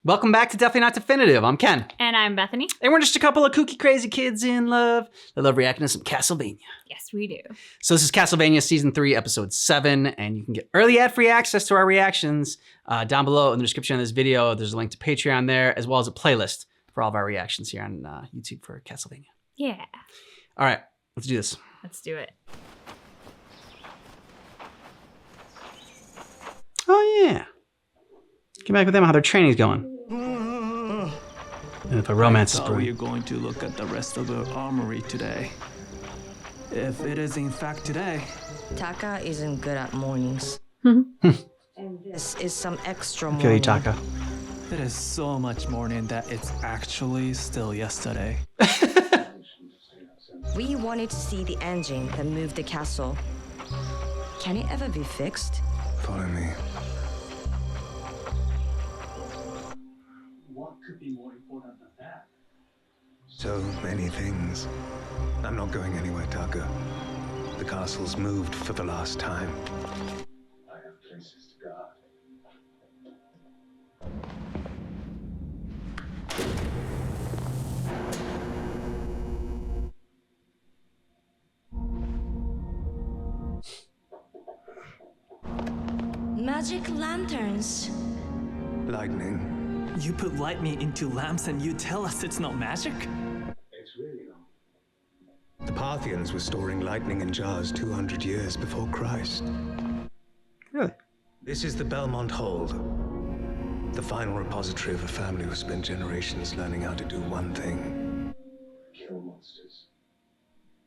Welcome back to Definitely Not Definitive. I'm Ken. And I'm Bethany. And we're just a couple of kooky, crazy kids in love. They love reacting to some Castlevania. Yes, we do. So this is Castlevania Season 3, Episode 7, and you can get early ad-free access to our reactions down below in the description of this video. There's a link to Patreon there, as well as a playlist for all of our reactions here on YouTube for Castlevania. Yeah. All right, let's do this. Let's do it. Oh, yeah. Get back with them, how their training's going. And if a romance is Are brewing. you going to look at the rest of the armory today? If it is in fact today. Taka isn't good at mornings. Mhm. And this is some extra Kill you, morning. Taka. It is so much morning that it's actually still yesterday. We wanted to see the engine that moved the castle. Can it ever be fixed? Follow me. What could be more important than that? So many things. I'm not going anywhere, Taka. The castle's moved for the last time. I have places to guard. Magic lanterns. Lightning. You put lightning into lamps and you tell us it's not magic? It's really not. The Parthians were storing lightning in jars 200 years before Christ. Really? This is the Belmont Hold. The final repository of a family who spent generations learning how to do one thing, Kill monsters.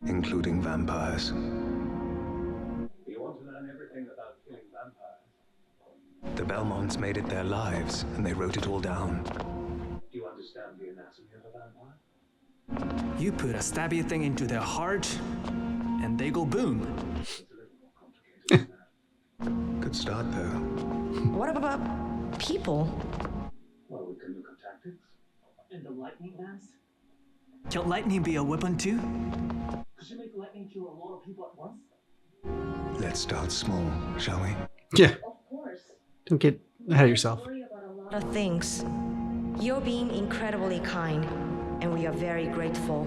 including vampires. You want to learn everything about killing vampires? The Belmonts made it their lives, and they wrote it all down. Do you understand the anatomy of a vampire? You put a stabby thing into their heart and they go boom. It's a little more complicated than that. Good start, though. What about people? Well, we can look at tactics. And the lightning lance? Can lightning be a weapon too? Could you make lightning kill a lot of people at once? Let's start small, shall we? Yeah. Of course. Don't get ahead of yourself. Worry about a lot of things. You're being incredibly kind, and we are very grateful.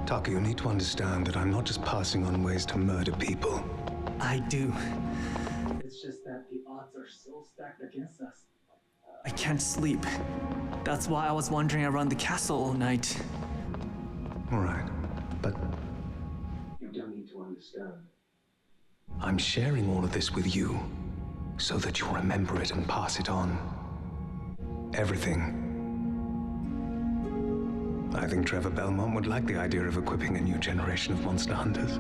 Taka, you need to understand that I'm not just passing on ways to murder people. I do. It's just that the odds are so stacked against us. I can't sleep. That's why I was wandering around the castle all night. All right, but You don't need to understand. I'm sharing all of this with you so that you'll remember it and pass it on. Everything. I think Trevor Belmont would like the idea of equipping a new generation of monster hunters.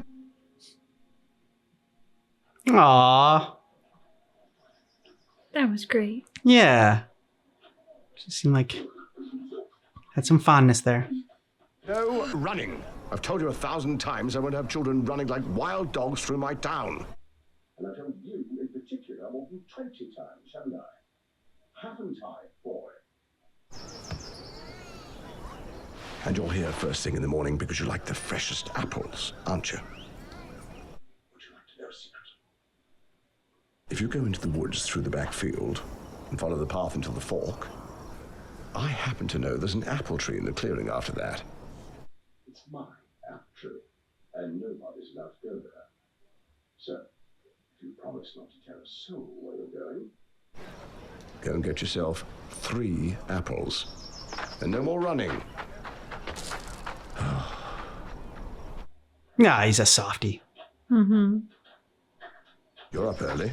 Aww. That was great. Yeah. Just seemed like had some fondness there. No running. I've told you 1,000 times I won't have children running like wild dogs through my town. And I told you in particular more than 20 times, haven't I? Haven't I, boy? And you're here first thing in the morning because you like the freshest apples, aren't you? Would you like to know a secret? If you go into the woods through the back field and follow the path until the fork, I happen to know there's an apple tree in the clearing after that. It's mine, actually, and nobody's allowed to go there. So, if you promise not to tell a soul where you're going, Go and get yourself 3 apples. And no more running. Nah, he's a softie. Mm-hmm. You're up early.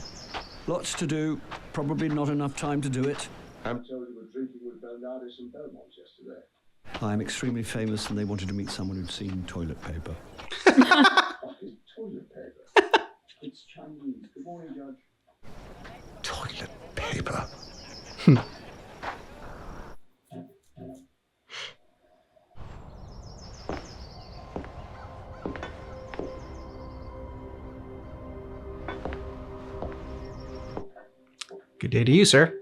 Lots to do. Probably not enough time to do it. I told you were drinking with Bernardus and Belmont yesterday. I'm extremely famous and they wanted to meet someone who'd seen toilet paper. What is toilet paper? It's Chinese. Good morning, Judge. Toilet paper. Good day to you, sir.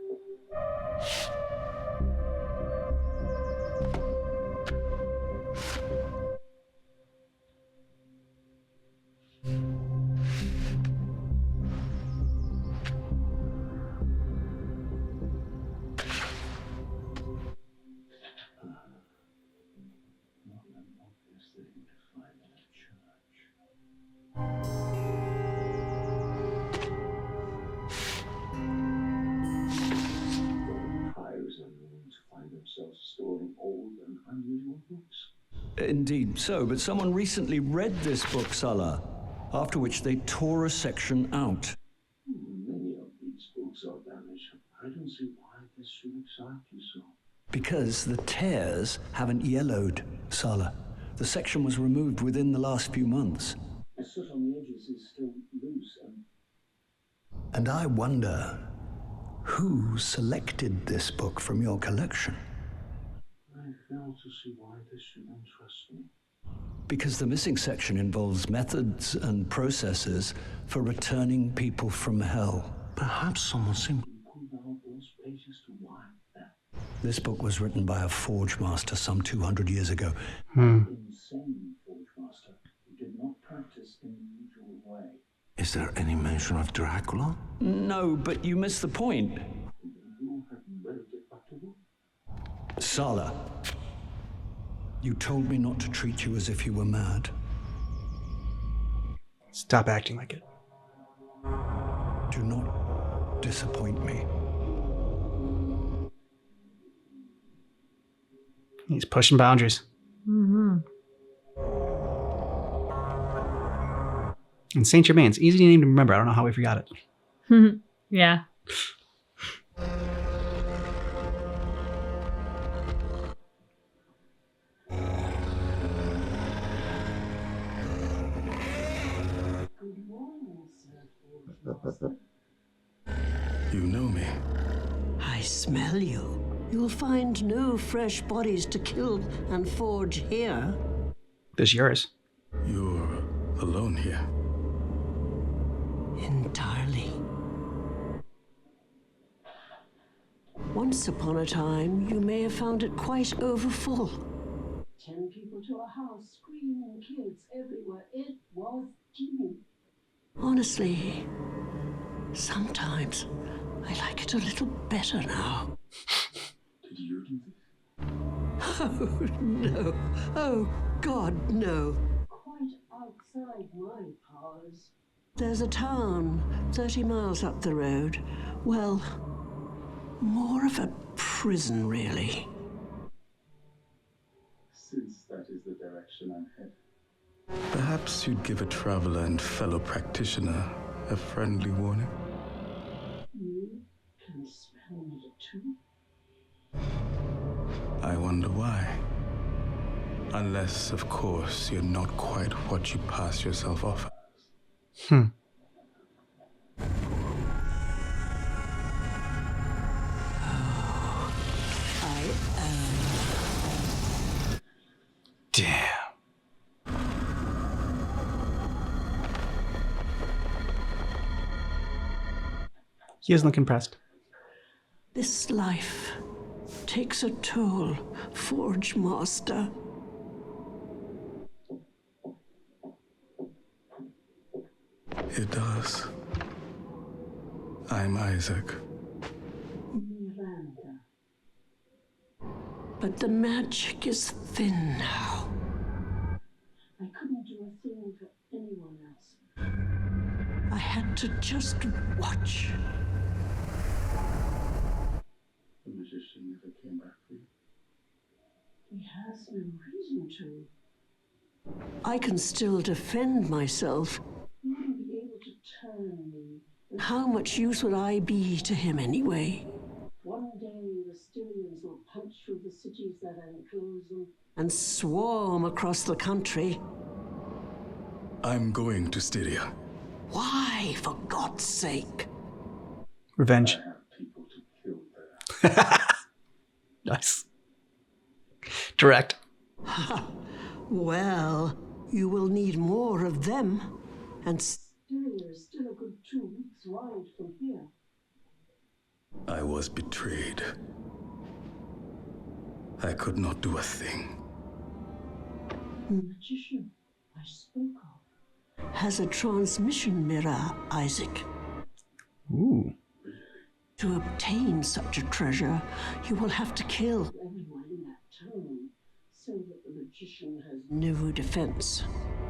themselves storing old and unusual books. Indeed so, but someone recently read this book, Salah, after which they tore a section out. Many of these books are damaged. I don't see why this should excite you so. Because the tears haven't yellowed, Salah. The section was removed within the last few months. The soot on the edges is still loose and... And I wonder who selected this book from your collection? I fail to see why this should interest me. Because the missing section involves methods and processes for returning people from hell. Perhaps someone simply Pulled out those pages to wipe them. This book was written by a forge master some 200 years ago. Insane forge master who did not practice in the usual way. Is there any mention of Dracula? No, but you missed the point. You have better get back to work. Salah, you told me not to treat you as if you were mad. Stop acting like it. Do not disappoint me. He's pushing boundaries. Mm-hmm. And Saint Germain's easy name to remember. I don't know how we forgot it. Yeah. You know me. I smell you. You'll find no fresh bodies to kill and forge here. This yours. You're alone here. Entirely. Once upon a time, you may have found it quite overfull. 10 people to a house, screaming kids everywhere. It was teeming. Honestly, sometimes I like it a little better now. Did you do this? Oh, no. Oh, God, no. Quite outside my powers. There's a town 30 miles up the road. Well, more of a prison, really. Since that is the direction I'm headed. Perhaps you'd give a traveler and fellow practitioner a friendly warning. You can smell me too. I wonder why. Unless, of course, you're not quite what you pass yourself off as. I am. Damn. He doesn't look impressed. This life takes a toll, Forge Master. It does. I'm Isaac. Miranda. But the magic is thin now. I couldn't do a thing for anyone else. I had to just watch. The magician never came back for you. He has no reason to. I can still defend myself. He wouldn't be able to turn me. How much use would I be to him anyway? One day the Stylians will punch through the cities that enclose them. And swarm across the country. I'm going to Styria. Why, for God's sake? Revenge. I have people to kill there. Nice. Direct. Well, you will need more of them. And Styria is still a good 2 weeks' ride from here. I was betrayed. I could not do a thing. The magician I spoke of. has a transmission mirror, Isaac. Ooh. To obtain such a treasure, you will have to kill Everyone in that town, so that the magician has no defense,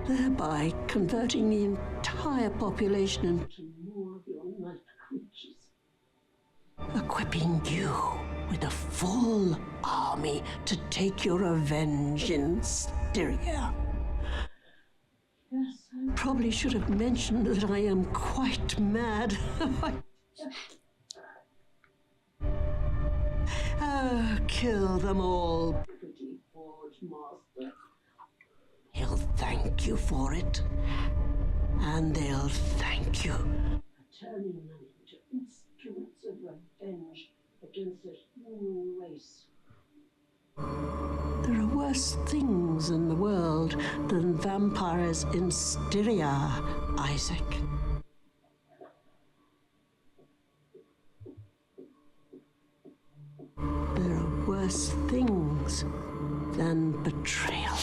thereby converting the entire population to more of your night creatures. and equipping you with a full army to take your revenge in Styria. Yes, Probably should have mentioned that I am quite mad. Kill them all. pretty forge master. He'll thank you for it. And they'll thank you. Turning them into instruments of revenge against a human race. There are worse things in the world than vampires in Styria, Isaac. There are worse things than betrayal.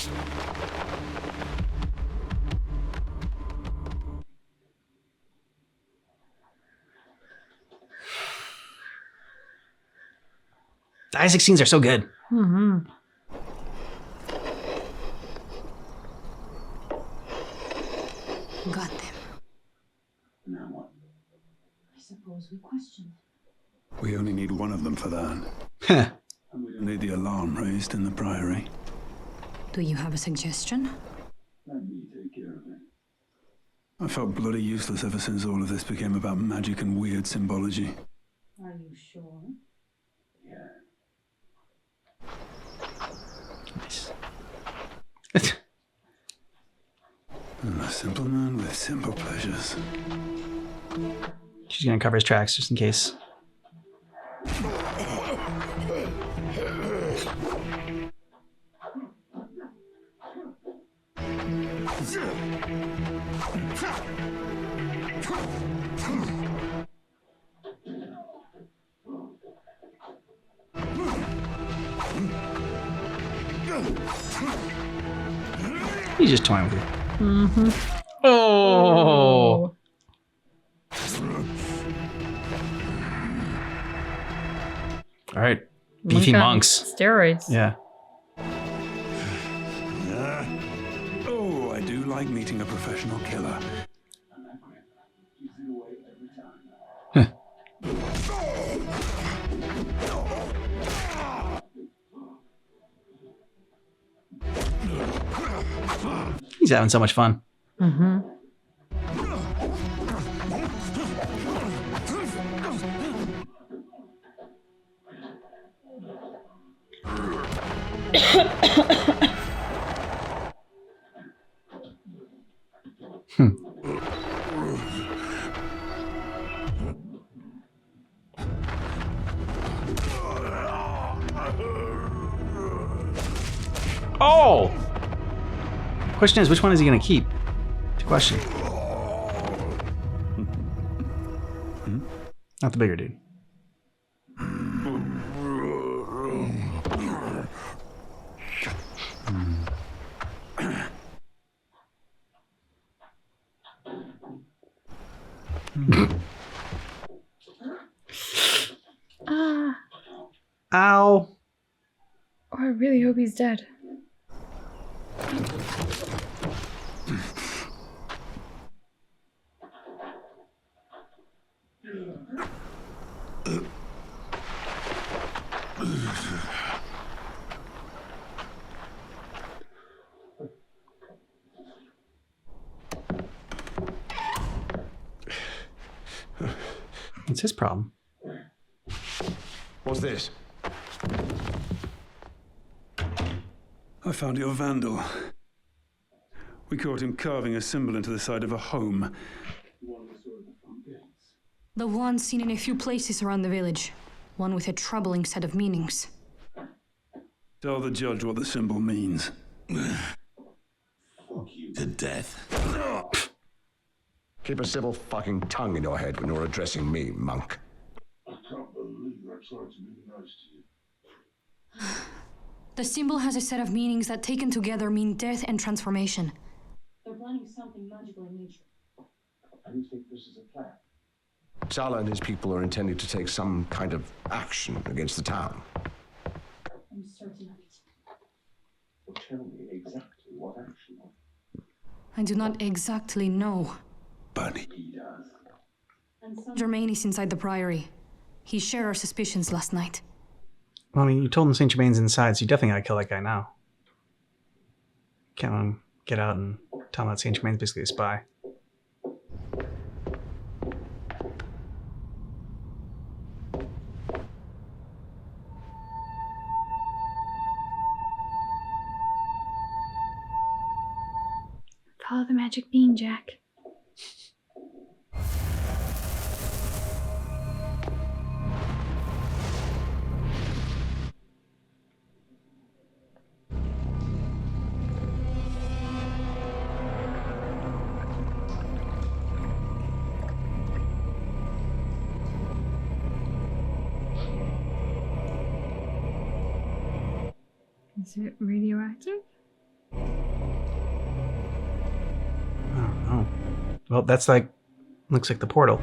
The Isaac scenes are so good. Mm-hmm. Got them. Now what? I suppose we questioned. We only need one of them for that. Heh. And we don't need the alarm raised in the Priory. Do you have a suggestion? Let me take care of it. I felt bloody useless ever since all of this became about magic and weird symbology. Are you sure? Yeah. Nice. I'm a simple man with simple pleasures. She's gonna cover his tracks just in case. He's just toying with you. Mm-hmm. Oh. All right. Beefy Monk on monks. Steroids. Yeah. Oh, I do like meeting a professional killer. Gives it away every time. He's having so much fun. Mm-hmm. Oh! Question is, which one is he gonna keep? Good question. Not the bigger dude. Ow. Oh, I really hope he's dead. It's his problem. What's this? I found your vandal. We caught him carving a symbol into the side of a home. The one seen in a few places around the village. One with a troubling set of meanings. Tell the judge what the symbol means. To death. Keep a civil fucking tongue in your head when you're addressing me, monk. I can't believe I tried to be nice to you. The symbol has a set of meanings that taken together mean death and transformation. They're planning something magical in nature. I don't think this is a plan. Sala and his people are intending to take some kind of action against the town. I'm certain of it. Well, tell me exactly what action. I do not exactly know. Bunny. He does. And some Germain is inside the Priory. He shared our suspicions last night. Well, I mean, you told him Saint Germain's inside, so you definitely gotta kill that guy now. Can't let him get out and tell him that Saint Germain's basically a spy. Follow the magic bean, Jack. Is it radioactive? I don't know. Well, that's like, looks like the portal.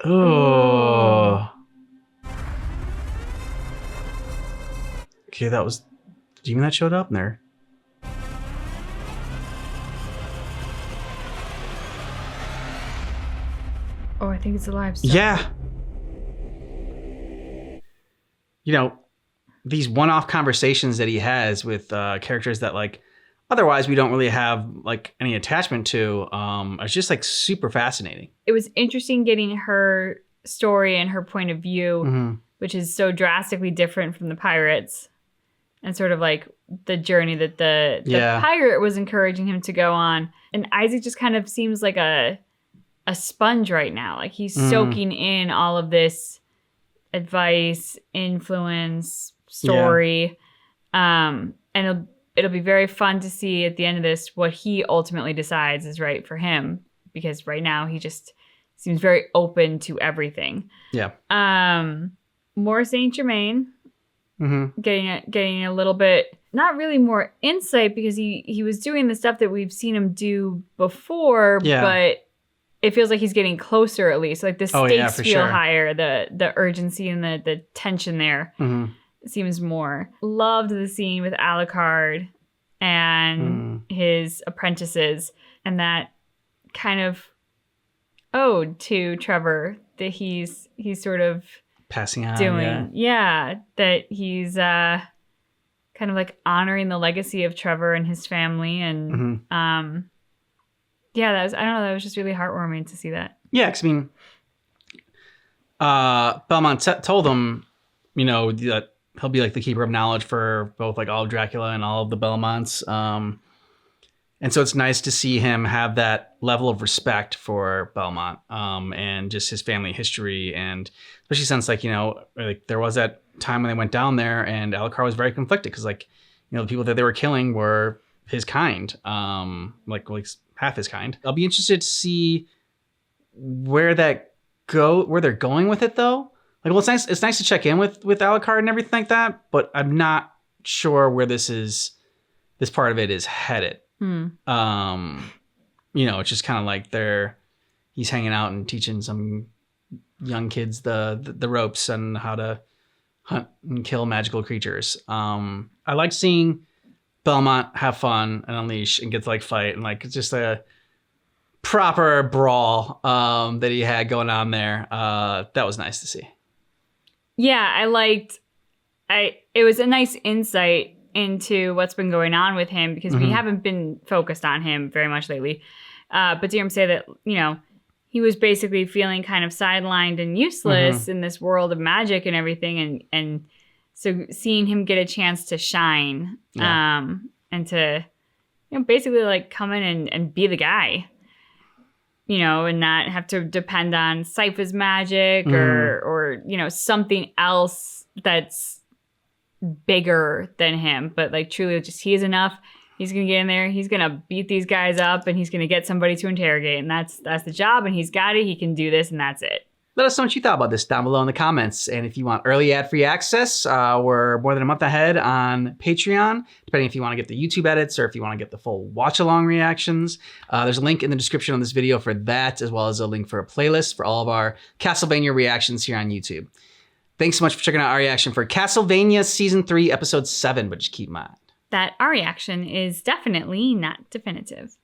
Oh. Okay, that was the demon that showed up there. Oh, I think it's alive still. Yeah. You know, these one-off conversations that he has with characters that like otherwise we don't really have like any attachment to it's just like super fascinating. It was interesting getting her story and her point of view, which is so drastically different from the pirates, and sort of like the journey that the pirate was encouraging him to go on. And Isaac just kind of seems like a sponge right now. Like he's soaking in all of this advice, influence, story. And it'll be very fun to see at the end of this what he ultimately decides is right for him, because right now he just seems very open to everything. Yeah. More Saint Germain. Getting a little bit, not really more insight, because he was doing the stuff that we've seen him do before, but it feels like he's getting closer at least. Like the stakes feel higher, the urgency and the tension there seems more. Loved the scene with Alucard and his apprentices, and that kind of ode to Trevor that he's sort of passing on doing. That he's kind of like honoring the legacy of Trevor and his family, and that was, I don't know, that was just really heartwarming to see that. Yeah, because I mean, Belmont told him, you know, that he'll be like the keeper of knowledge for both like all of Dracula and all of the Belmonts. And so it's nice to see him have that level of respect for Belmont and just his family history. And especially since like, you know, like there was that time when they went down there and Alucard was very conflicted because like, you know, the people that they were killing were his kind, like half his kind. I'll be interested to see where they're going with it though. Like, well, it's nice to check in with Alucard and everything like that, but I'm not sure where this part of it is headed. You know, it's just kind of like he's hanging out and teaching some young kids the ropes and how to hunt and kill magical creatures. I like seeing Belmont have fun and unleash and get to like fight, and like it's just a proper brawl that he had going on there. That was nice to see. Yeah, it was a nice insight into what's been going on with him, because we haven't been focused on him very much lately. But to hear him say that, you know, he was basically feeling kind of sidelined and useless in this world of magic and everything. And so seeing him get a chance to shine and to, you know, basically like come in and be the guy, you know, and not have to depend on Sypha's magic or, you know, something else that's bigger than him, but like truly just he is enough. He's gonna get in there, he's gonna beat these guys up, and he's gonna get somebody to interrogate, and that's the job, and he's got it, he can do this, and that's it. Let us know what you thought about this down below in the comments. And if you want early ad-free access, we're more than a month ahead on Patreon, depending if you want to get the YouTube edits or if you want to get the full watch-along reactions. There's a link in the description on this video for that, as well as a link for a playlist for all of our Castlevania reactions here on YouTube. Thanks so much for checking out our reaction for Castlevania Season 3, Episode 7, but just keep in mind that our reaction is definitely not definitive.